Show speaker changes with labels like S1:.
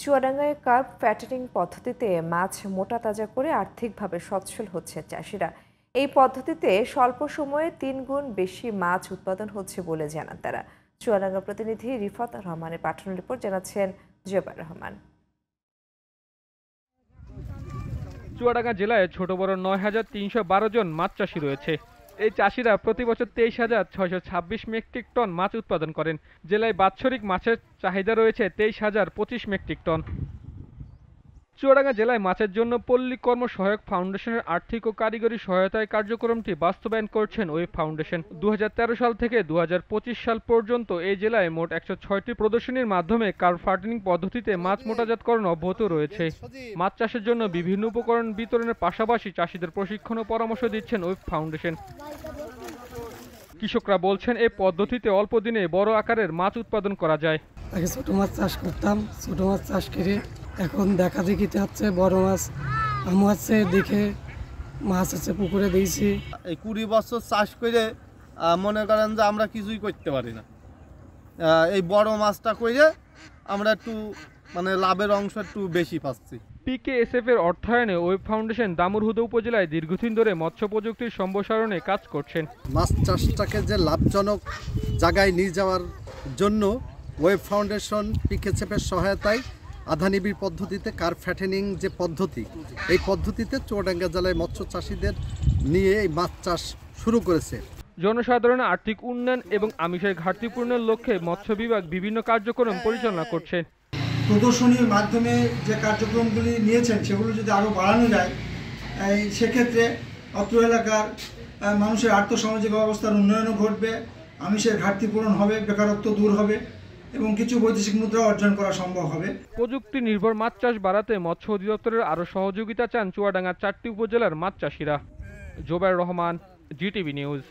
S1: চুয়াডাঙ্গায় carp fattening পদ্ধতিতে মাছ মোটা তাজা করে আর্থিকভাবে সচ্ছল হচ্ছে চাষিরা। এই পদ্ধতিতে স্বল্প সময়ে ৩ গুণ বেশি মাছ উৎপাদন হচ্ছে বলে জানান তারা। চুয়াডাঙ্গা প্রতিনিধি রিফাত রহমানের পাঠানো রিপোর্ট জানাচ্ছেন জুবাইর রহমান।
S2: চুয়াডাঙ্গা জেলায় ছোট বড় ৯,৩১২ জন মাছ চাষি রয়েছে। এই চাষিরা প্রতি বছর ২৩,৬২৬ মেট্রিক টন মাছ উৎপাদন করেন। জেলায় বাৎসরিক মাছের চাহিদা রয়েছে ২৩,০২৫ মেট্রিক টন। চুয়াডাঙ্গা জেলায় মাছের জন্য পল্লী কর্ম সহায়ক ফাউন্ডেশনের আর্থিক ও কারিগরি সহায়তায় কার্যক্রমটি বাস্তবায়ন করছেন ওয়েব ফাউন্ডেশন। ২০১৩ সাল থেকে ২০২৫ সাল পর্যন্ত এই জেলায় মোট ১০৬টি প্রদর্শনীর মাধ্যমে কার্প ফার্টিনিং পদ্ধতিতে মাছ মোটাজাতকরণ অব্যাহত রয়েছে। মাছ চাষের জন্য বিভিন্ন উপকরণ বিতরণের পাশাপাশি চাষিদের প্রশিক্ষণ ও পরামর্শ দিচ্ছেন ওয়েব ফাউন্ডেশন। কৃষকরা বলছেন এই পদ্ধতিতে অল্প দিনে বড় আকারের মাছ উৎপাদন করা যায়।
S3: আগে ছোট মাছ চাষ করতাম, ছোট মাছ চাষ করে এখন দেখা দেখিতে হচ্ছে বড় মাছ আমি হচ্ছে দেখে মাছ হচ্ছে পুকুরে দিয়েছি।
S4: এই ২০ বছর চাষ করে মনে করেন যে আমরা কিছুই করতে পারি না। এই বড় মাছটা করে আমরা একটু লাভের অংশ একটু বেশি পাচ্ছি।
S2: পিকেএসএফ এর অর্থায়নে ওয়েব ফাউন্ডেশন দামুড়হুদা উপজেলায় দীর্ঘদিন ধরে মৎস্য প্রযুক্তির সম্প্রসারণে কাজ করছেন।
S5: মাছ চাষটাকে যে লাভজনক জায়গায় নিয়ে যাওয়ার জন্য ওয়েব ফাউন্ডেশন পিকেএসএফ এর সহায়তায় আধানিবিড় পদ্ধতিতে কার্প ফ্যাটেনিং যে পদ্ধতি, এই পদ্ধতিতে চুয়াডাঙ্গা জেলায় মৎস্য চাষিদের নিয়ে এই মাছ চাষ শুরু করেছে।
S2: জনসাধারণের আর্থিক উন্নয়ন এবং আমিষের ঘাটতি পূরণের লক্ষ্যে মৎস্য বিভাগ বিভিন্ন কার্যক্রম পরিচালনা করছে।
S6: প্রদর্শনীর মাধ্যমে যে কার্যক্রমগুলি নিয়েছেন সেগুলো যদি আরও বাড়ানো যায়, সেক্ষেত্রে অত্র এলাকার মানুষের আর্থসামাজিক অবস্থার উন্নয়নও ঘটবে, আমিষের ঘাটতি পূরণ হবে, বেকারত্ব দূর হবে এবং কিছু বৈদেশিক মুদ্রা অর্জন করা সম্ভব হবে।
S2: প্রযুক্তি নির্ভর মাছ চাষ বাড়াতে মৎস্য অধিদপ্তরের আরও সহযোগিতা চান চুয়াডাঙ্গার ৪টি উপজেলার মাছ চাষিরা। Zubair Rahman, GTV news.